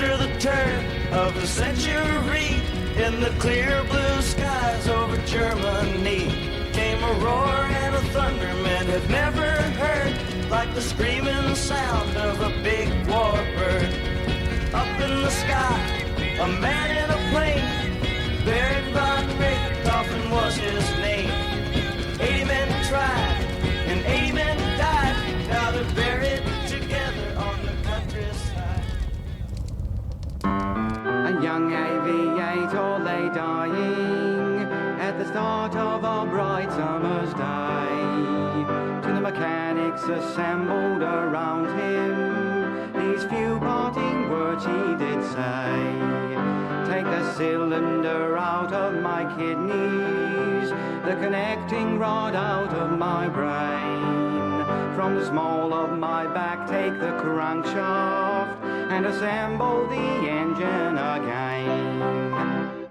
After the turn of the century, in the clear blue skies over Germany, came a roar and a thunder men had never heard, like the screaming sound of a big warbird. Up in the sky, a man in a plane, Baron von Richthofen was his name. 80 men tried, and 80 men died, now they're buried together on the countryside. A young aviator lay dying at the start of a bright summer's day. To the mechanics assembled around him, these few parting words he did say. Take the cylinder out of my kidneys, the connecting rod out of my brain. From the small of my back take the crankshaft and assemble the engine again.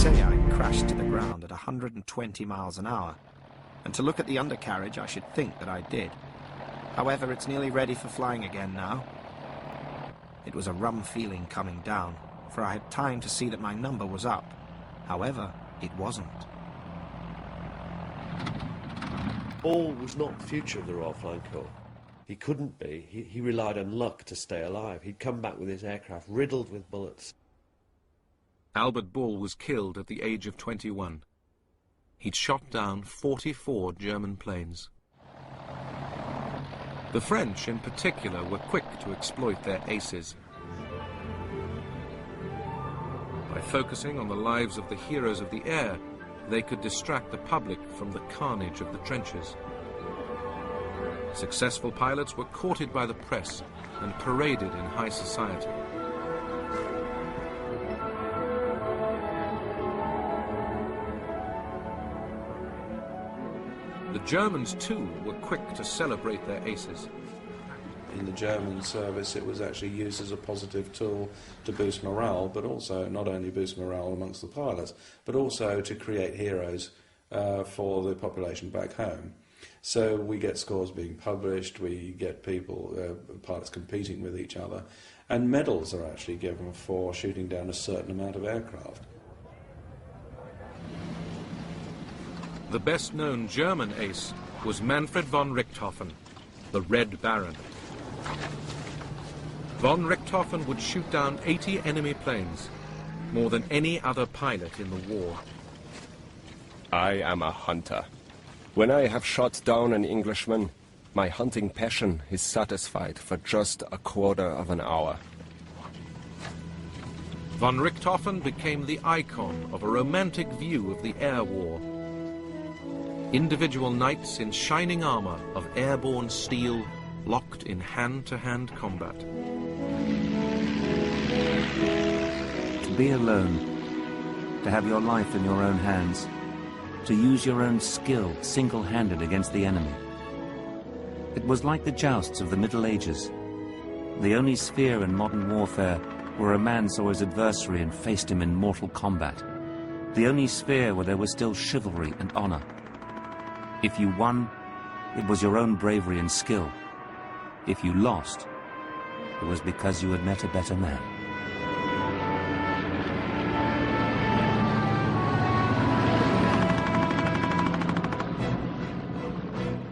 say I crashed to the ground at 120 miles an hour, and to look at the undercarriage I should think that I did. However, it's nearly ready for flying again now. It was a rum feeling coming down, for I had time to see that my number was up. However, it wasn't. Ball was not the future of the Royal Flying Corps. He couldn't be. He relied on luck to stay alive. He'd come back with his aircraft riddled with bullets. Albert Bull was killed at the age of 21. He'd shot down 44 German planes. The French, in particular, were quick to exploit their aces. By focusing on the lives of the heroes of the air, they could distract the public from the carnage of the trenches. Successful pilots were courted by the press and paraded in high society. The Germans, too, were quick to celebrate their aces. In the German service, it was actually used as a positive tool to boost morale, but also not only boost morale amongst the pilots, but also to create heroes for the population back home. So we get scores being published, we get people, pilots competing with each other, and medals are actually given for shooting down a certain amount of aircraft. The best-known German ace was Manfred von Richthofen, the Red Baron. Von Richthofen would shoot down 80 enemy planes, more than any other pilot in the war. I am a hunter. When I have shot down an Englishman, my hunting passion is satisfied for just a quarter of an hour. Von Richthofen became the icon of a romantic view of the air war. Individual knights in shining armor of airborne steel, locked in hand-to-hand combat. To be alone, to have your life in your own hands, to use your own skill single-handed against the enemy. It was like the jousts of the Middle Ages, the only sphere in modern warfare where a man saw his adversary and faced him in mortal combat, the only sphere where there was still chivalry and honor. If you won, it was your own bravery and skill. If you lost, it was because you had met a better man.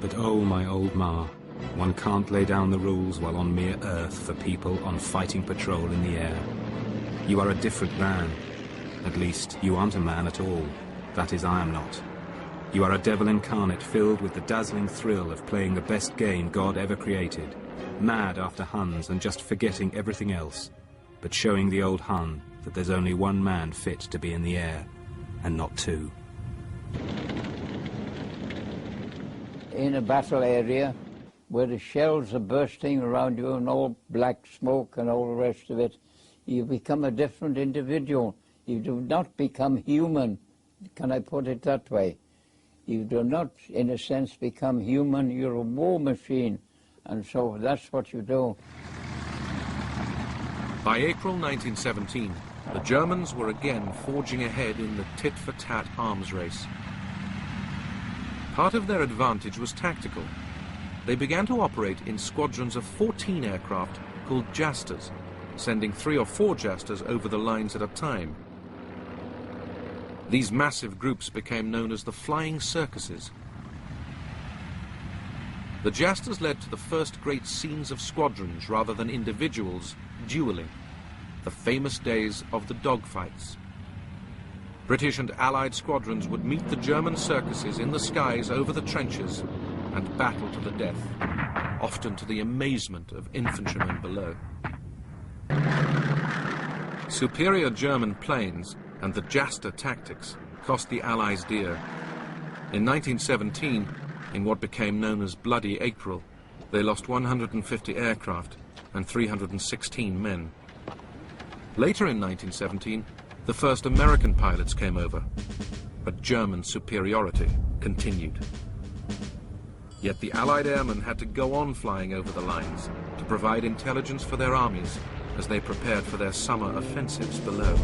But oh, my old ma, one can't lay down the rules while on mere earth for people on fighting patrol in the air. You are a different man. At least, you aren't a man at all. That is, I am not. You are a devil incarnate filled with the dazzling thrill of playing the best game God ever created, mad after Huns and just forgetting everything else, but showing the old Hun that there's only one man fit to be in the air, and not two. In a battle area where the shells are bursting around you and all black smoke and all the rest of it, you become a different individual. You do not become human. Can I put it that way? You do not, in a sense, become human. You're a war machine, and so that's what you do. By April 1917, the Germans were again forging ahead in the tit-for-tat arms race. Part of their advantage was tactical. They began to operate in squadrons of 14 aircraft called Jasters, sending 3 or 4 Jasters over the lines at a time. These massive groups became known as the flying circuses. The Jasters led to the first great scenes of squadrons rather than individuals dueling, the famous days of the dogfights. British and Allied squadrons would meet the German circuses in the skies over the trenches and battle to the death, often to the amazement of infantrymen below. Superior German planes and the Jaster tactics cost the Allies dear. In 1917, in what became known as Bloody April, they lost 150 aircraft and 316 men. Later in 1917, the first American pilots came over, but German superiority continued. Yet the Allied airmen had to go on flying over the lines to provide intelligence for their armies as they prepared for their summer offensives below.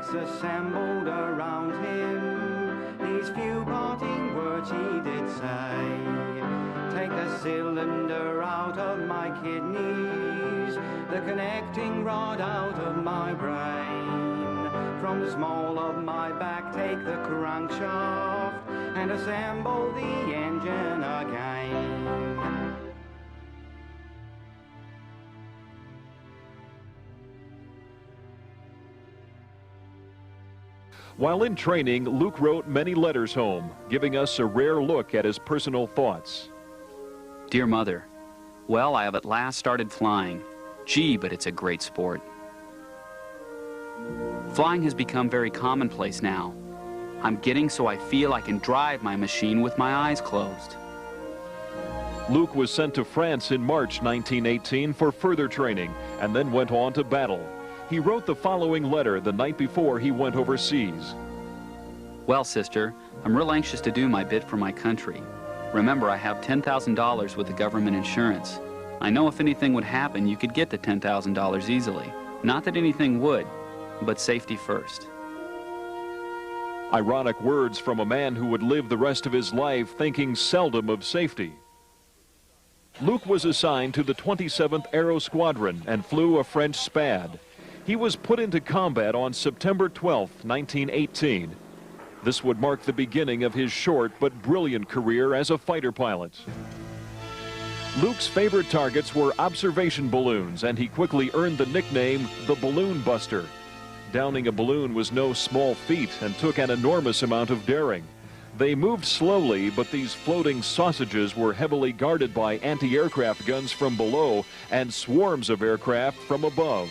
mechanics assembled around him. These few parting words he did say: take the cylinder out of my kidneys, the connecting rod out of my brain. From the small of my back take the crankshaft and assemble the engine again. While in training, Luke wrote many letters home, giving us a rare look at his personal thoughts. Dear Mother, well, I have at last started flying. Gee, but it's a great sport. Flying has become very commonplace now. I'm getting so I feel I can drive my machine with my eyes closed. Luke was sent to France in March 1918 for further training and then went on to battle. He wrote the following letter the night before he went overseas. Well, sister, I'm real anxious to do my bit for my country. Remember, I have $10,000 with the government insurance. I know if anything would happen, you could get the $10,000 easily. Not that anything would, but safety first. Ironic words from a man who would live the rest of his life thinking seldom of safety. Luke was assigned to the 27th Aero Squadron and flew a French Spad. He was put into combat on September 12, 1918. This would mark the beginning of his short but brilliant career as a fighter pilot. Luke's favorite targets were observation balloons, and he quickly earned the nickname the Balloon Buster. Downing a balloon was no small feat and took an enormous amount of daring. They moved slowly, but these floating sausages were heavily guarded by anti-aircraft guns from below and swarms of aircraft from above.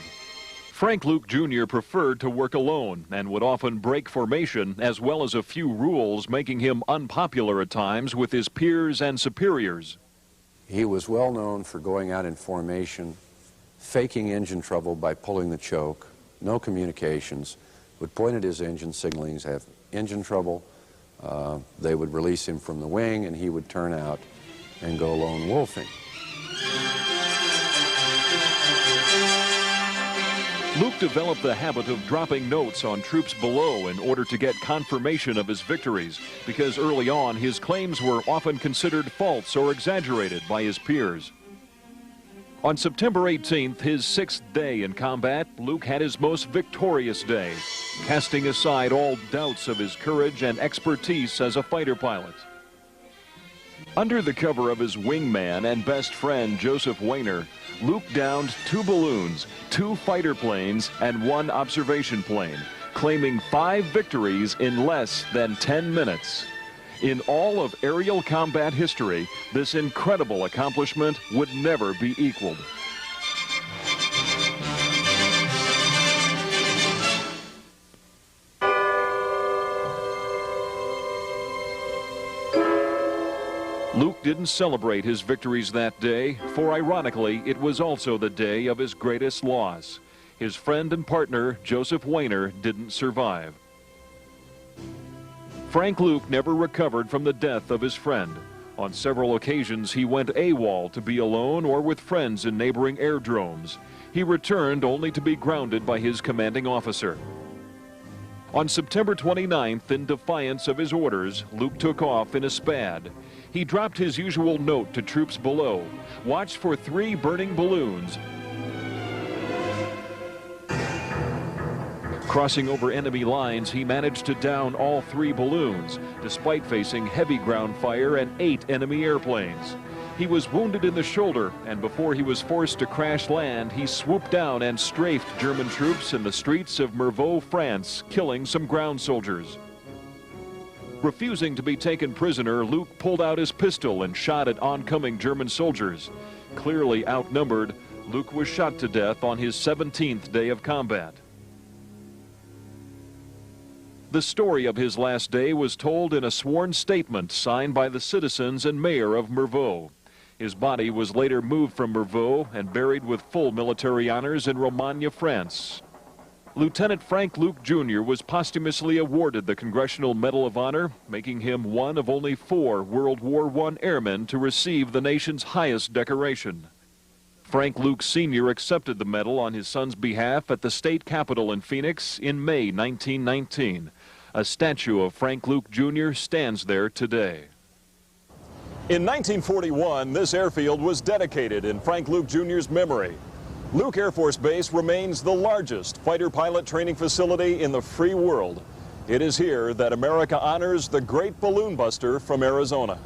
Frank Luke Jr. preferred to work alone and would often break formation as well as a few rules, making him unpopular at times with his peers and superiors. He was well known for going out in formation, faking engine trouble by pulling the choke, no communications, would point at his engine, signaling to have engine trouble. They would release him from the wing and he would turn out and go lone wolfing. Luke developed the habit of dropping notes on troops below in order to get confirmation of his victories, because early on his claims were often considered false or exaggerated by his peers. On September 18th, his 6th day in combat, Luke had his most victorious day, casting aside all doubts of his courage and expertise as a fighter pilot. Under the cover of his wingman and best friend, Joseph Weiner, Luke downed 2 balloons, 2 fighter planes, and 1 observation plane, claiming 5 victories in less than 10 minutes. In all of aerial combat history, this incredible accomplishment would never be equaled. Luke didn't celebrate his victories that day, for ironically, it was also the day of his greatest loss. His friend and partner, Joseph Weiner, didn't survive. Frank Luke never recovered from the death of his friend. On several occasions, he went AWOL to be alone or with friends in neighboring airdromes. He returned only to be grounded by his commanding officer. On September 29th, in defiance of his orders, Luke took off in a Spad. He dropped his usual note to troops below: watch for 3 burning balloons. Crossing over enemy lines, he managed to down all 3 balloons, despite facing heavy ground fire and 8 enemy airplanes. He was wounded in the shoulder, and before he was forced to crash land, he swooped down and strafed German troops in the streets of Mervaux, France, killing some ground soldiers. Refusing to be taken prisoner, Luke pulled out his pistol and shot at oncoming German soldiers. Clearly outnumbered, Luke was shot to death on his 17th day of combat. The story of his last day was told in a sworn statement signed by the citizens and mayor of Mervaux. His body was later moved from Mervaux and buried with full military honors in Romagna, France. Lieutenant Frank Luke Jr. was posthumously awarded the Congressional Medal of Honor, making him one of only 4 World War I airmen to receive the nation's highest decoration. Frank Luke Sr. accepted the medal on his son's behalf at the state capitol in Phoenix in May 1919. A statue of Frank Luke Jr. stands there today. In 1941, this airfield was dedicated in Frank Luke Jr.'s memory. Luke Air Force Base remains the largest fighter pilot training facility in the free world. It is here that America honors the great balloon buster from Arizona.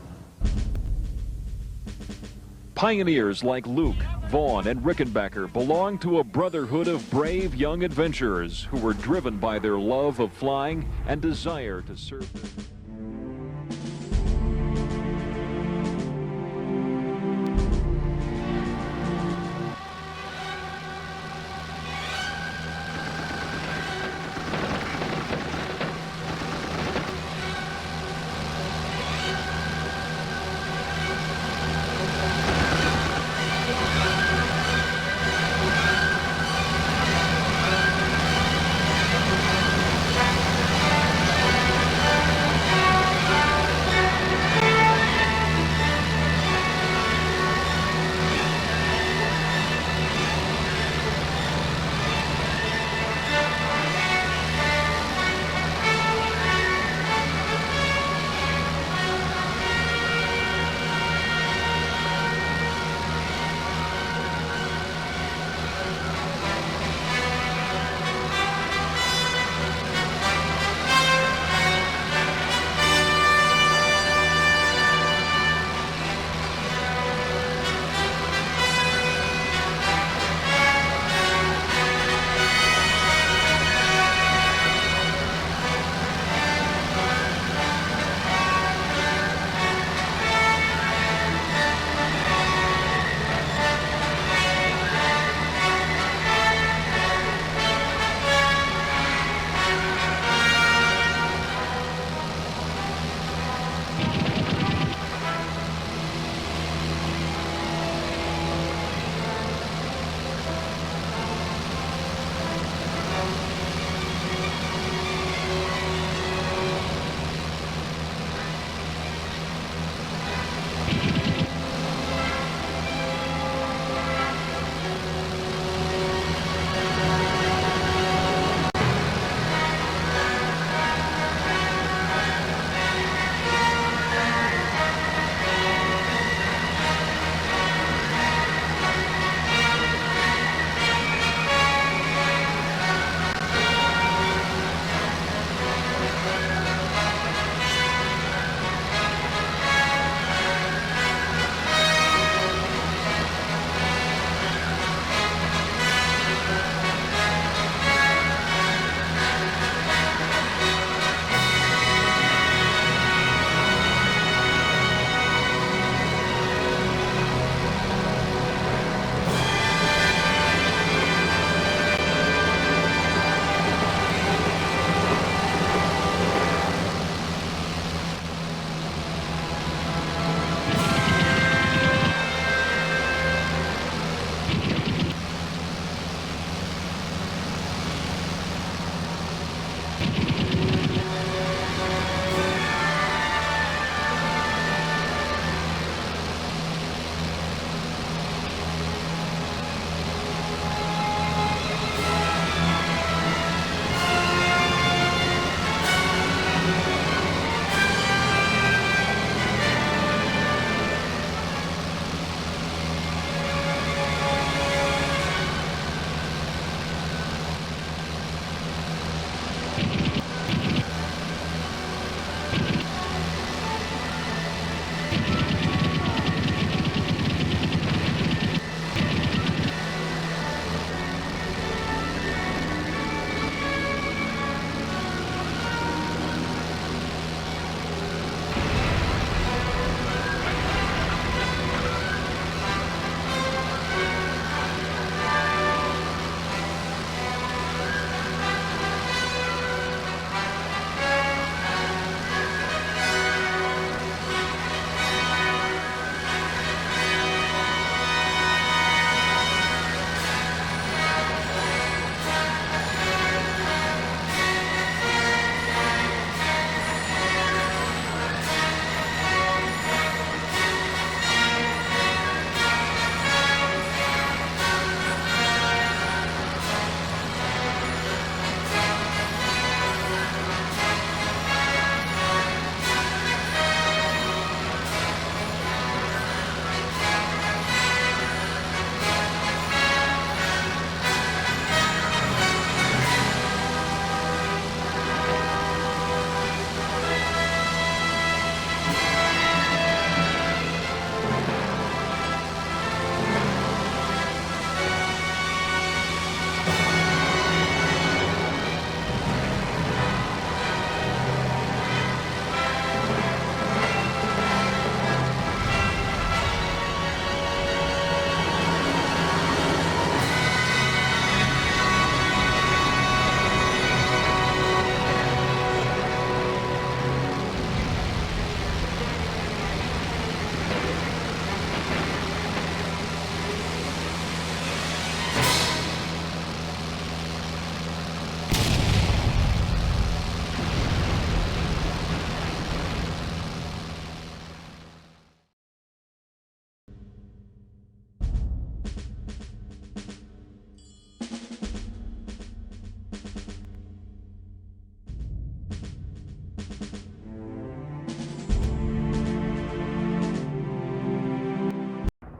Pioneers like Luke, Vaughn, and Rickenbacker belong to a brotherhood of brave young adventurers who were driven by their love of flying and desire to serve their...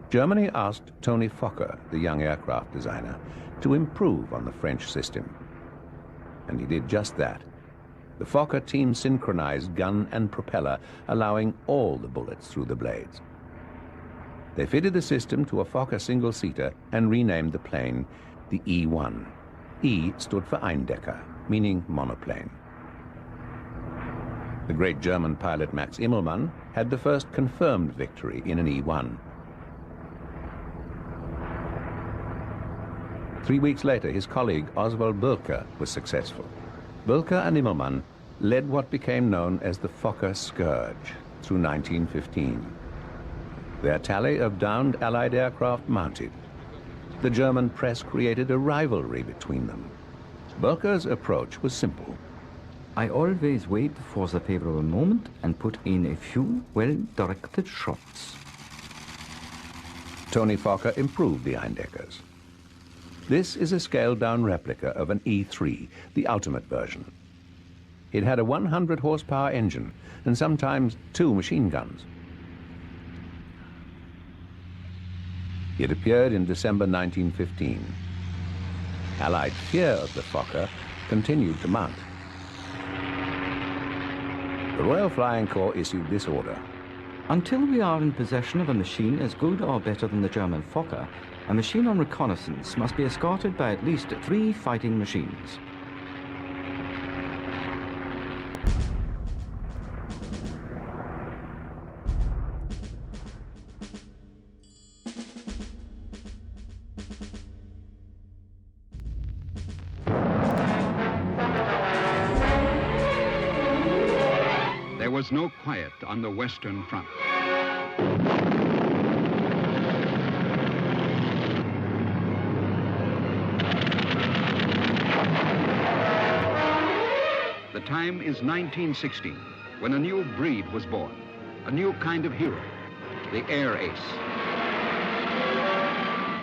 Germany asked Tony Fokker, the young aircraft designer, to improve on the French system. And he did just that. The Fokker team synchronized gun and propeller, allowing all the bullets through the blades. They fitted the system to a Fokker single-seater and renamed the plane the E-1. E stood for Eindecker, meaning monoplane. The great German pilot Max Immelmann had the first confirmed victory in an E-1. 3 weeks later, his colleague Oswald Bürker was successful. Bürker and Immelmann led what became known as the Fokker Scourge through 1915. Their tally of downed Allied aircraft mounted. The German press created a rivalry between them. Bürker's approach was simple. I always wait for the favorable moment and put in a few well-directed shots. Tony Fokker improved the Eindeckers. This is a scaled-down replica of an E-3, the ultimate version. It had a 100-horsepower engine and sometimes 2 machine guns. It appeared in December 1915. Allied fear of the Fokker continued to mount. The Royal Flying Corps issued this order. Until we are in possession of a machine as good or better than the German Fokker, a machine on reconnaissance must be escorted by at least 3 fighting machines. There was no quiet on the Western Front. The time is 1916, when a new breed was born, a new kind of hero, the air ace.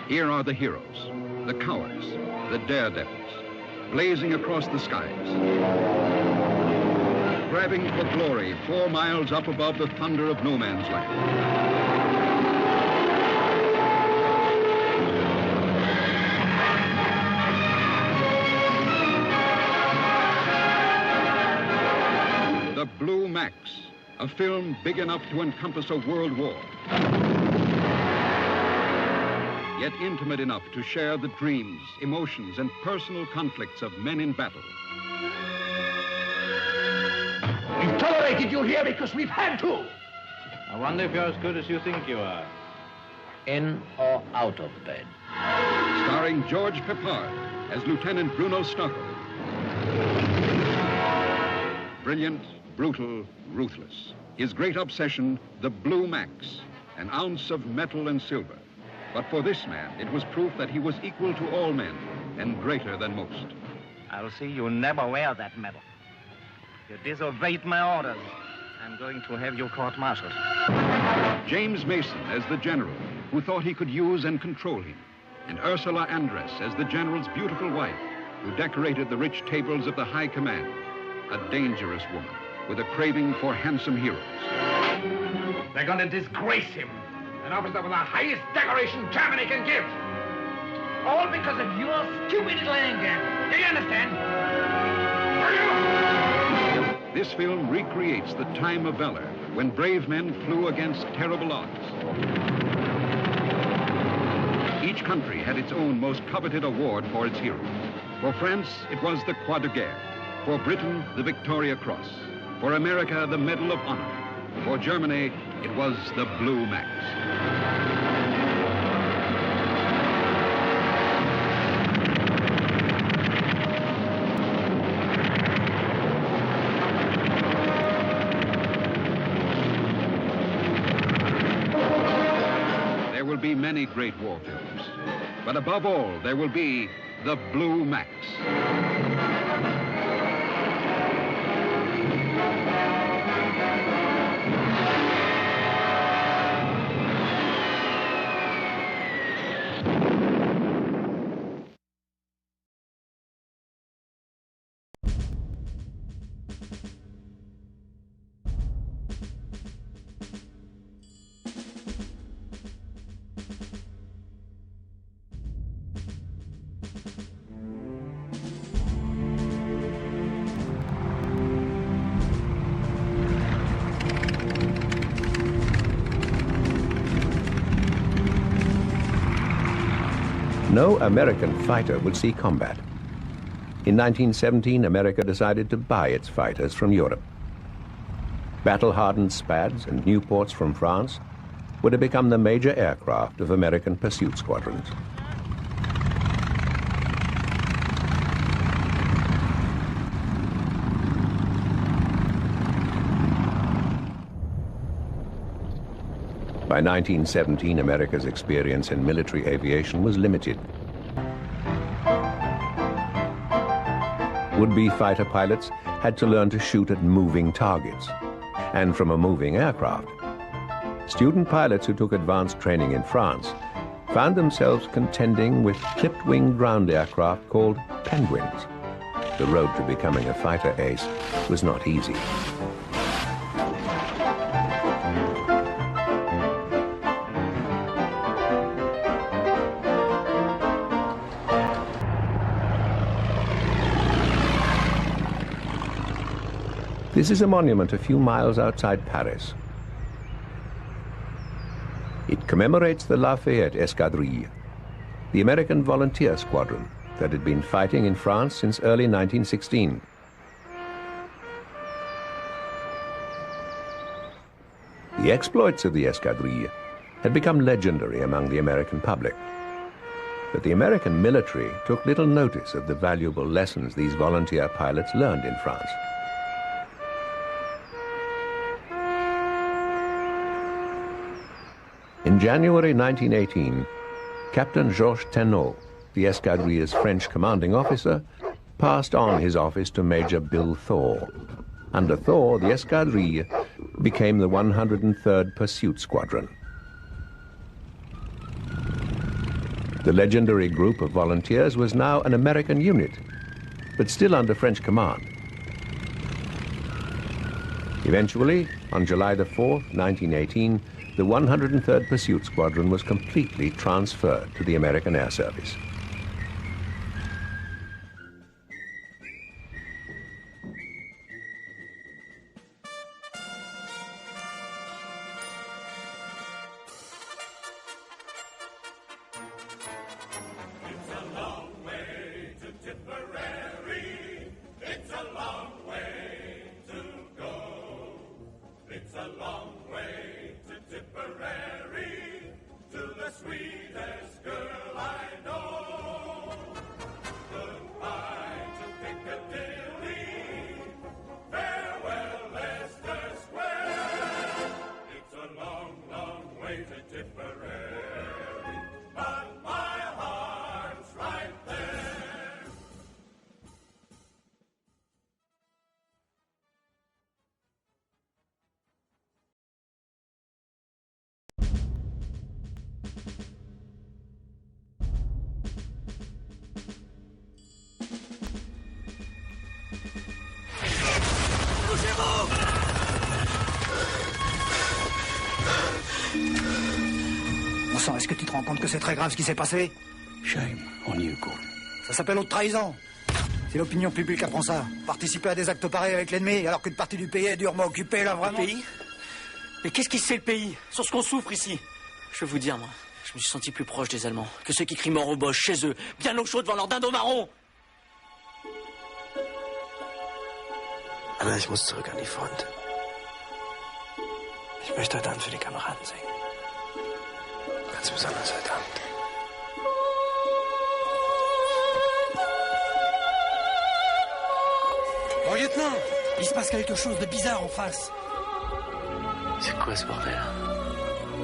Here are the heroes, the cowards, the daredevils, blazing across the skies, grabbing for glory 4 miles up above the thunder of no man's land. The Blue Max, a film big enough to encompass a world war, yet intimate enough to share the dreams, emotions, and personal conflicts of men in battle. We've tolerated you here because we've had to. I wonder if you're as good as you think you are. In or out of bed? Starring George Peppard as Lieutenant Bruno Stockel. Brilliant, brutal, ruthless. His great obsession, the Blue Max, an ounce of metal and silver. But for this man, it was proof that he was equal to all men and greater than most. I'll see you never wear that medal. You disobeyed my orders. I'm going to have you court-martialed. James Mason as the general, who thought he could use and control him. And Ursula Andress as the general's beautiful wife, who decorated the rich tables of the high command. A dangerous woman with a craving for handsome heroes. They're going to disgrace him. An officer with the highest decoration Germany can give. All because of your stupid little anger. Do you understand? This film recreates the time of valor when brave men flew against terrible odds. Each country had its own most coveted award for its heroes. For France, it was the Croix de Guerre. For Britain, the Victoria Cross. For America, the Medal of Honor. For Germany, it was the Blue Max. There will be many great war films, but above all, there will be the Blue Max. no American fighter would see combat. In 1917, America decided to buy its fighters from Europe. Battle-hardened Spads and Nieuports from France were to become the major aircraft of American pursuit squadrons. By 1917, America's experience in military aviation was limited. Would-be fighter pilots had to learn to shoot at moving targets, and from a moving aircraft. Student pilots who took advanced training in France found themselves contending with clipped-wing ground aircraft called Penguins. The road to becoming a fighter ace was not easy. This is a monument a few miles outside Paris. It commemorates the Lafayette Escadrille, the American volunteer squadron that had been fighting in France since early 1916. The exploits of the Escadrille had become legendary among the American public. But the American military took little notice of the valuable lessons these volunteer pilots learned in France. In January 1918, Captain Georges Tenot, the Escadrille's French commanding officer, passed on his office to Major Bill Thor. Under Thor, the Escadrille became the 103rd Pursuit Squadron. The legendary group of volunteers was now an American unit, but still under French command. Eventually, on July the 4th, 1918, the 103rd Pursuit Squadron was completely transferred to the American Air Service. Bon sang, est-ce que tu te rends compte que c'est très grave ce qui s'est passé? Shame on you, Gordon. Ça s'appelle haute trahison. Si l'opinion publique apprend ça, participer à des actes pareils avec l'ennemi, alors qu'une partie du pays est durement occupée, là, vraiment... Le pays? Mais qu'est-ce qui c'est, le pays? Sur ce qu'on souffre ici? Je vais vous dire, moi, je me suis senti plus proche des Allemands que ceux qui crient mort aux Boches chez eux, bien au chaud devant leur dindon marron. Anna, ich muss zurück an die Front. Ich möchte heute Abend für die Kameraden singen. Ganz besonders heute Abend. Mon lieutenant, il se passe quelque chose de bizarre en face. C'est quoi ce bordel?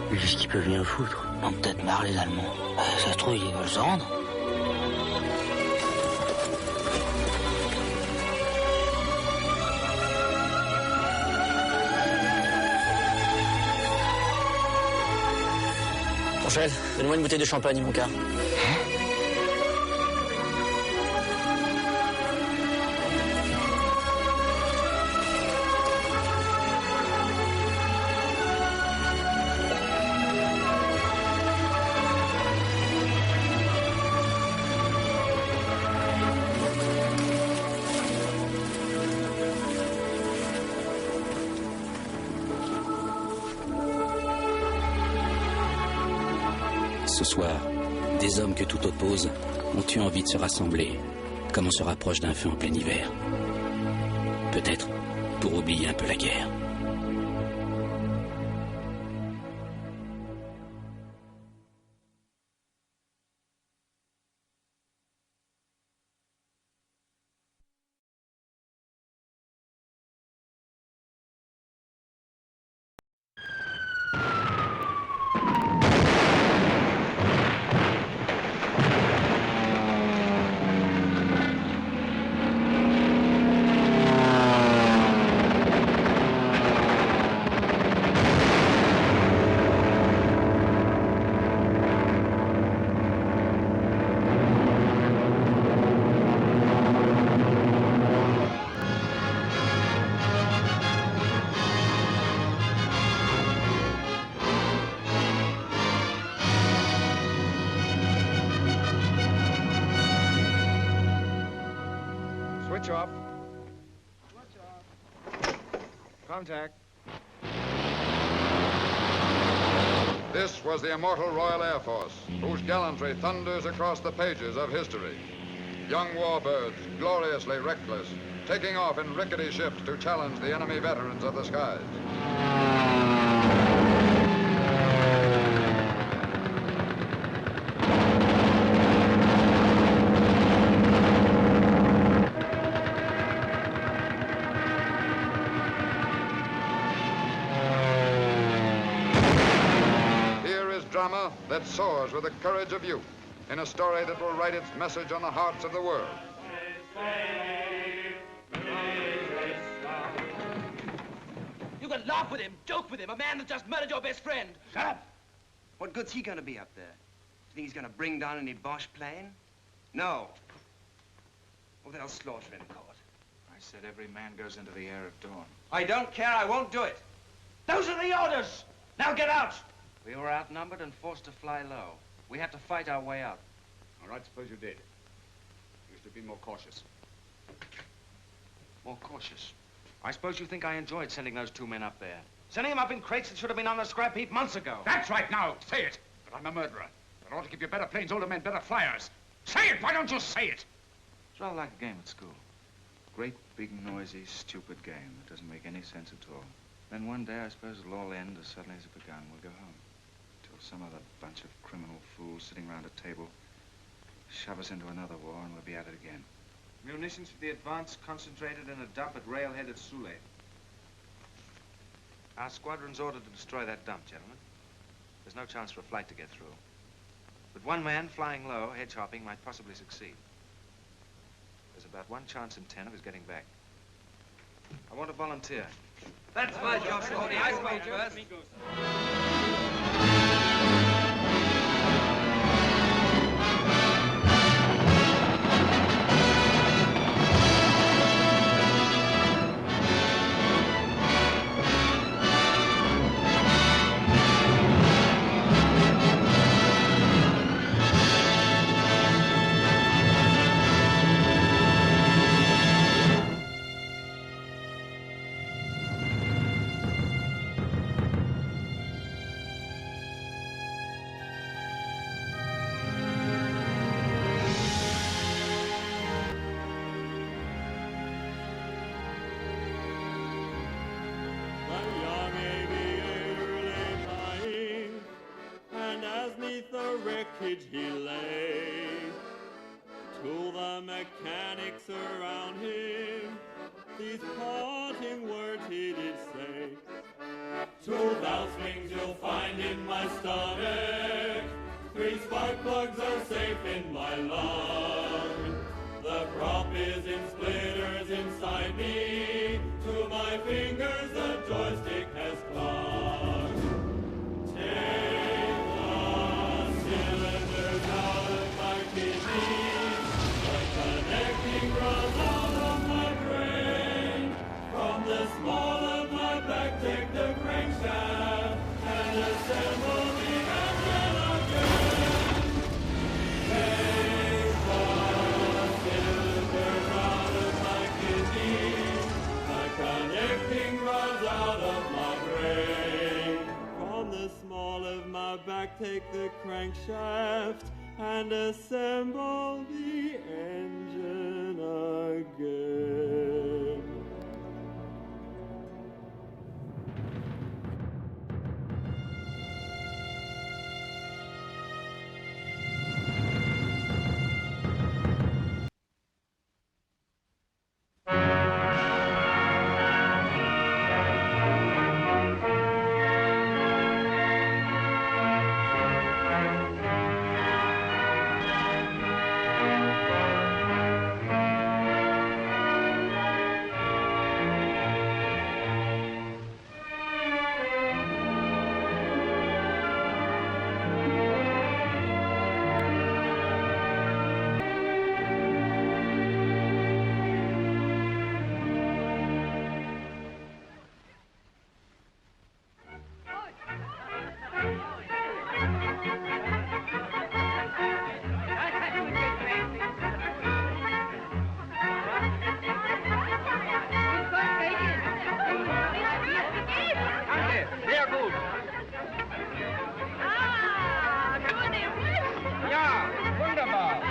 Mais qu'est-ce qu'ils peuvent bien foutre? On peut-être marre les Allemands. Ça se trouve, ils veulent se rendre. Angèle, donne-moi une bouteille de champagne, mon gars. Ce soir, Des hommes que tout oppose ont eu envie de se rassembler, comme on se rapproche d'un feu en plein hiver. Peut-être pour oublier un peu la guerre. Switch off. Contact. This was the immortal Royal Air Force, whose gallantry thunders across the pages of history. Young warbirds, gloriously reckless, taking off in rickety ships to challenge the enemy veterans of the skies. Drama that soars with the courage of youth in a story that will write its message on the hearts of the world. You can laugh with him, joke with him, a man that just murdered your best friend. Shut up! What good's he gonna be up there? Do you think he's gonna bring down any Boche plane? No. Well, they'll slaughter him in court. I said every man goes into the air at dawn. I don't care, I won't do it. Those are the orders! Now get out! We were outnumbered and forced to fly low. We had to fight our way out. All right, suppose you did. You should be more cautious. More cautious? I suppose you think I enjoyed sending those two men up there. Sending them up in crates that should have been on the scrap heap months ago. That's right, now, say it. But I'm a murderer. I ought to give you better planes, older men, better flyers. Say it, why don't you say it? It's rather like a game at school. Great, big, noisy, stupid game that doesn't make any sense at all. Then one day, I suppose it'll all end as suddenly as it begun. We'll go home. Some other bunch of criminal fools sitting around a table shove us into another war and we'll be at it again. Munitions for the advance concentrated in a dump at railhead at Soule. Our squadron's ordered to destroy that dump, gentlemen. There's no chance for a flight to get through. But one man flying low, hedge hopping, might possibly succeed. There's about 1 chance in 10 of his getting back. I want to volunteer. That's my job, Tony. I spoke first. He lay, to the mechanics around him, these parting words he did say. 2 valve springs you'll find in my stomach, 3 spark plugs are safe in my lung. The prop is in splitters inside me, to my fingers the joystick has clung. Take the crankshaft and assemble the engine again. Take the cylinders out of my kidneys, my connecting rods out of my brain. From the small of my back take the crankshaft and assemble the engine again. Sehr gut. Ja, wunderbar.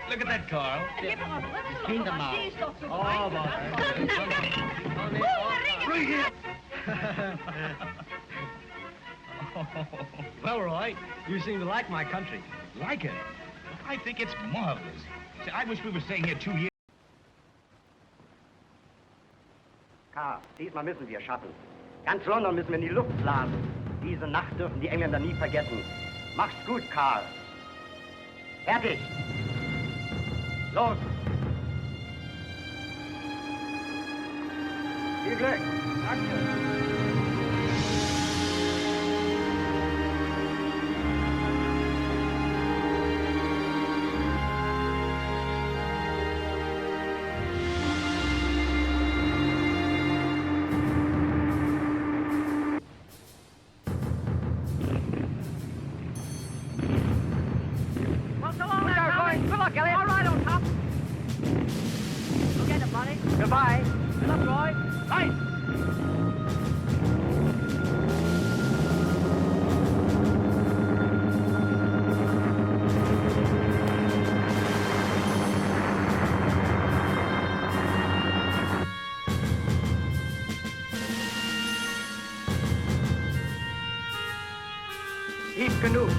Look at that, Carl. Kindermaus. Oh, bring it. Well, Roy, you seem to like my country. Like it? I think it's marvelous. See, I wish we were staying here 2 years. Karl, diesmal müssen wir schaffen. Ganz London müssen wir in die Luft blasen. Diese Nacht dürfen die Engländer nie vergessen. Mach's gut, Karl. Fertig. Los. Viel Glück. Danke. Goodbye. Good luck, Roy. Right. Tief genug.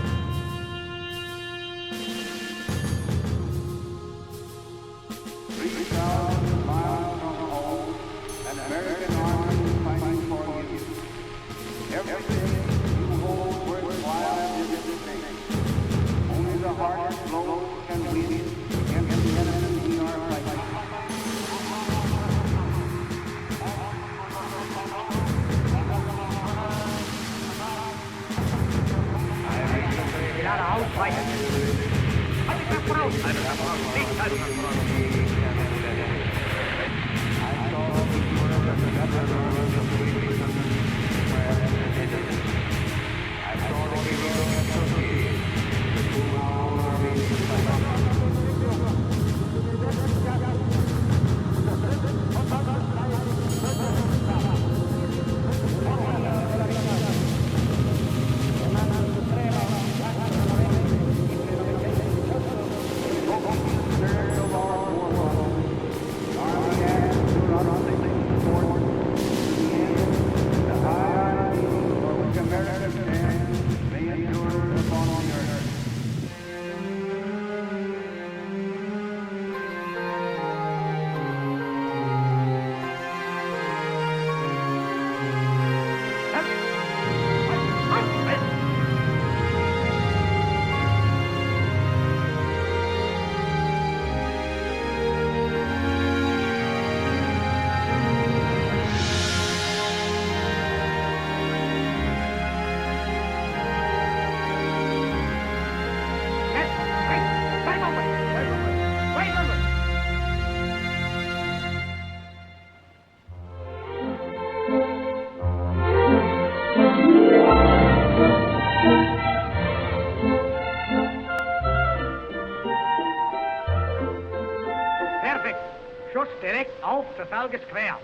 Auge ist quer.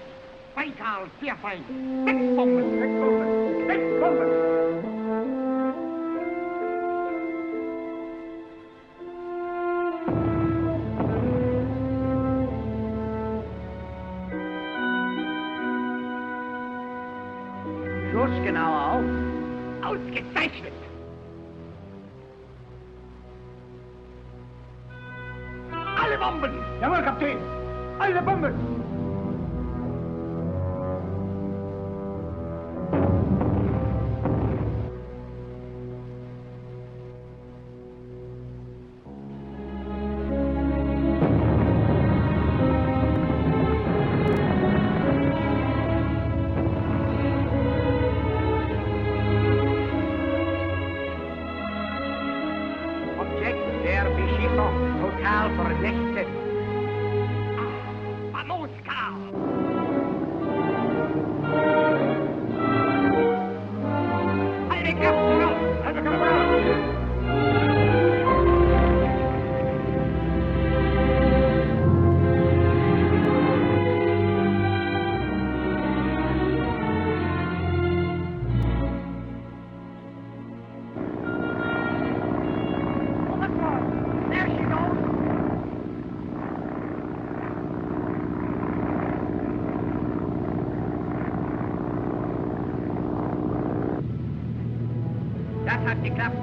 Fein, Karl, sehr fein. 6 Bomben, 6 Bomben, 6 Bomben. Schuss genauer auf. Ausgezeichnet. Alle Bomben! Jawohl, Kapitän! Alle Bomben! Objekt der Beschiffung total vernichtet. Vamos, Karl! Halbe Kraft voraus! Halbe Kraft voraus! Das hat geklappt.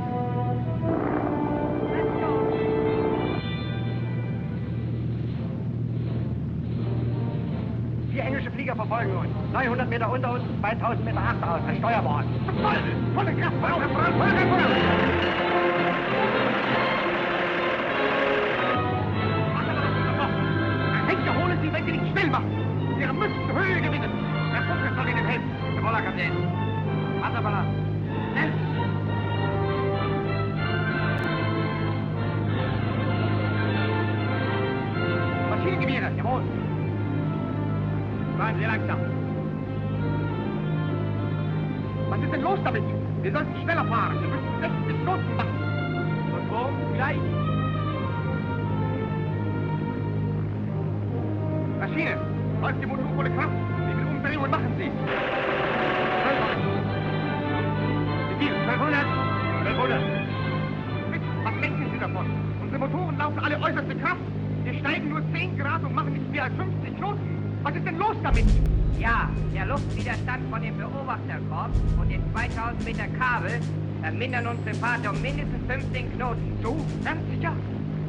Die englische Flieger verfolgen uns. 900 Meter unter uns, 2000 Meter achteraus, ein Steuerbord. Volle Kraft, volle Kraft, volle Kraft, volle Kraft. Henker holen Sie, wenn Sie nicht schnell machen. Sie müssen Höhe gewinnen. Der Funke soll Ihnen helfen. Jawohl, Kapitän. Wasser verlassen. Schnell. Maschinengewehre, jawohl. Fahren Sie langsam. Was ist denn los damit? Wir sollten schneller fahren. Wir müssen 60 Knoten machen. Und wo? Gleich. Maschine, läuft die Motor volle Kraft. Wie viele Umdrehungen machen Sie? 1200. Wie viel? 1200? 1200. Was denken Sie davon? Unsere Motoren laufen alle äußerste Kraft. Wir steigen nur 10 Grad und machen nicht mehr als 50 Knoten. Was ist denn los damit? Ja, der Luftwiderstand von dem Beobachterkorb und den 2000 Meter Kabel vermindern unsere Fahrt um mindestens 15 Knoten. So? Ganz sicher?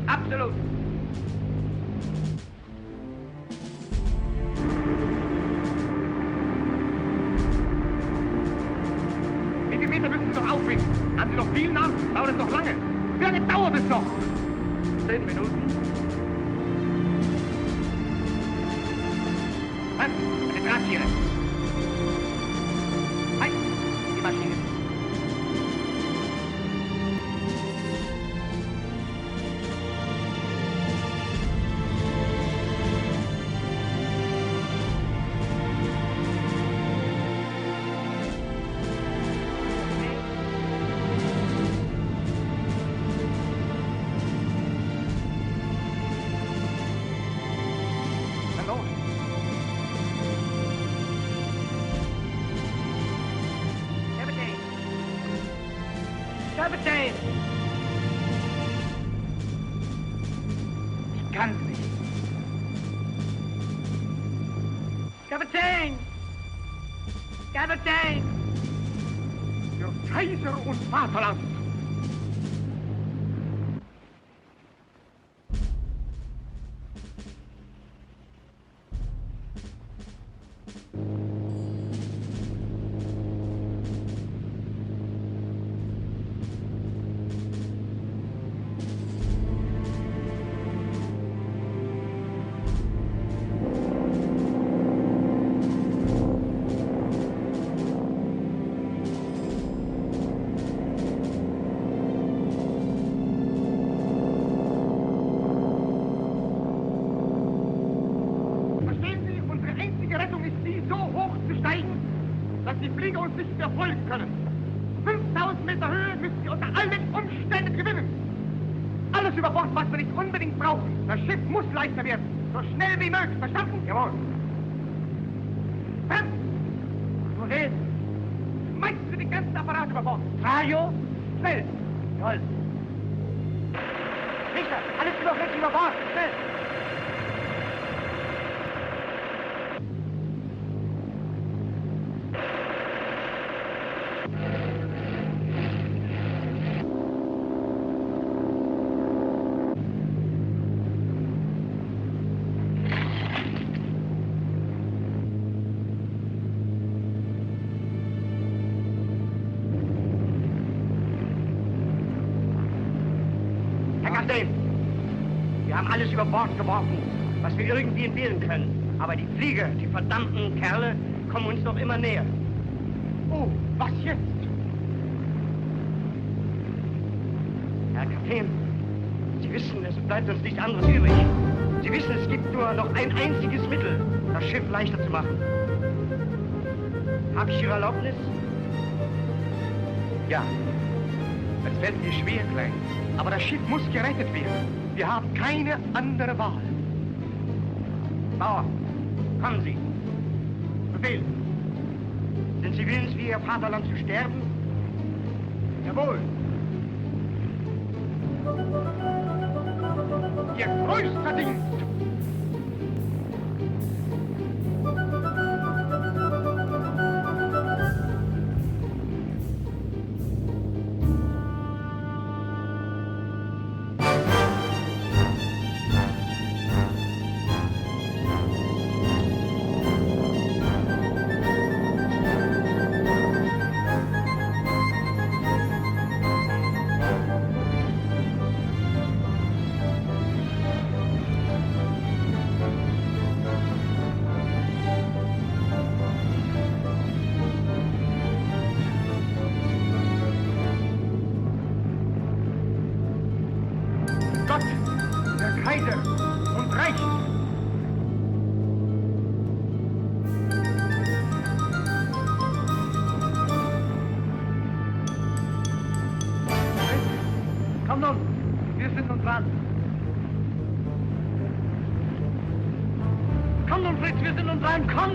Absolut. Wie viele Meter müssen Sie noch aufbringen? Haben Sie noch viel nach? Dauert es noch lange? Wie lange dauert es noch? 10 Minuten. Was? Eine Drahttiere. Halt! Die Maschine. Kapitän! Ich kann's nicht. Kapitän! Kapitän! Für Kaiser und Vaterland! Dass die Flieger uns nicht mehr folgen können. 5000 Meter Höhe müssen wir unter allen Umständen gewinnen. Alles über Bord, was wir nicht unbedingt brauchen. Das Schiff muss leichter werden. So schnell wie möglich. Verstanden? Jawohl. Fern! Wohin? Meinst du den ganzen Apparat über Bord? Radio? Schnell! Jawohl! Richter, alles überflüssig über Bord! Schnell! Wir haben alles über Bord geworfen, was wir irgendwie entbehren können. Aber die Flieger, die verdammten Kerle, kommen uns noch immer näher. Oh, was jetzt? Herr Kapitän, Sie wissen, es bleibt uns nichts anderes übrig. Sie wissen, es gibt nur noch ein einziges Mittel, das Schiff leichter zu machen. Habe ich Ihre Erlaubnis? Ja. Es fällt mir schwer, Klein. Aber das Schiff muss gerettet werden. Wir haben keine andere Wahl. Bauer, kommen Sie. Befehl. Sind Sie willens, für Ihr Vaterland zu sterben? Jawohl. Ihr größter Dienst. Wir sind uns ein Komm!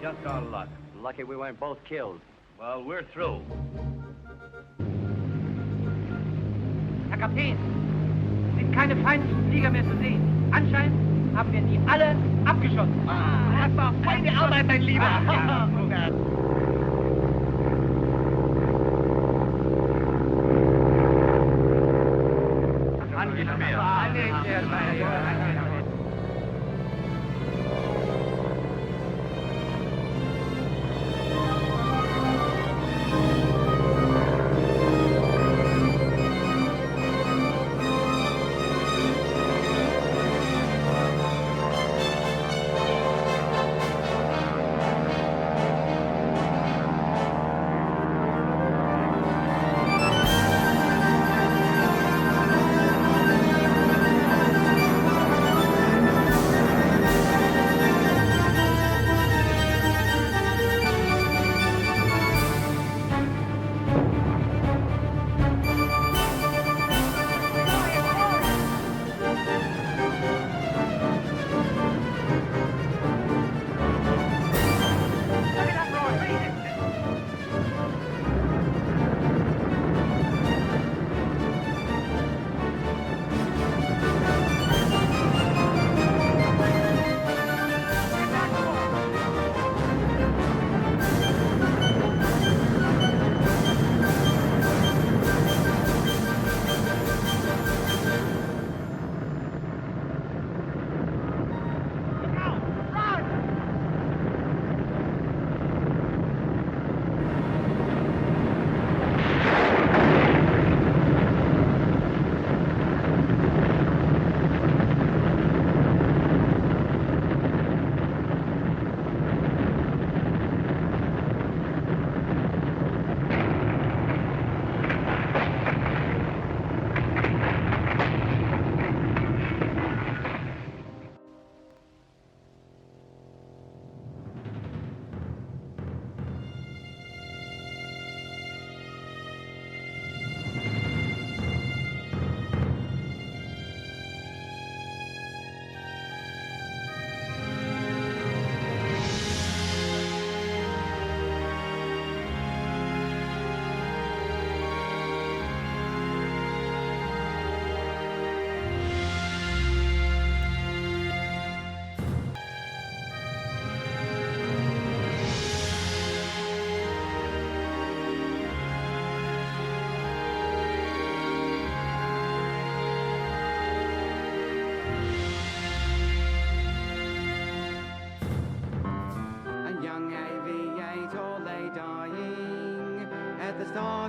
Just our luck. Lucky we weren't both killed. Well, we're through. Herr Kapitän, es sind keine feindlichen Flieger mehr zu sehen. Anscheinend haben wir die alle abgeschossen. Das war feine Arbeit, mein Lieber.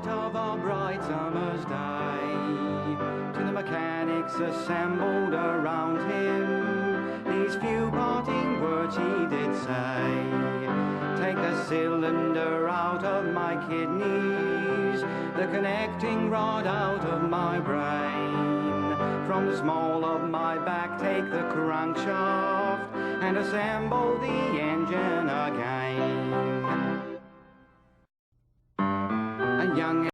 light of a bright summer's day, to the mechanics assembled around him, these few parting words he did say. Take the cylinder out of my kidneys, the connecting rod out of my brain. From the small of my back take the crankshaft and assemble the engine again. A young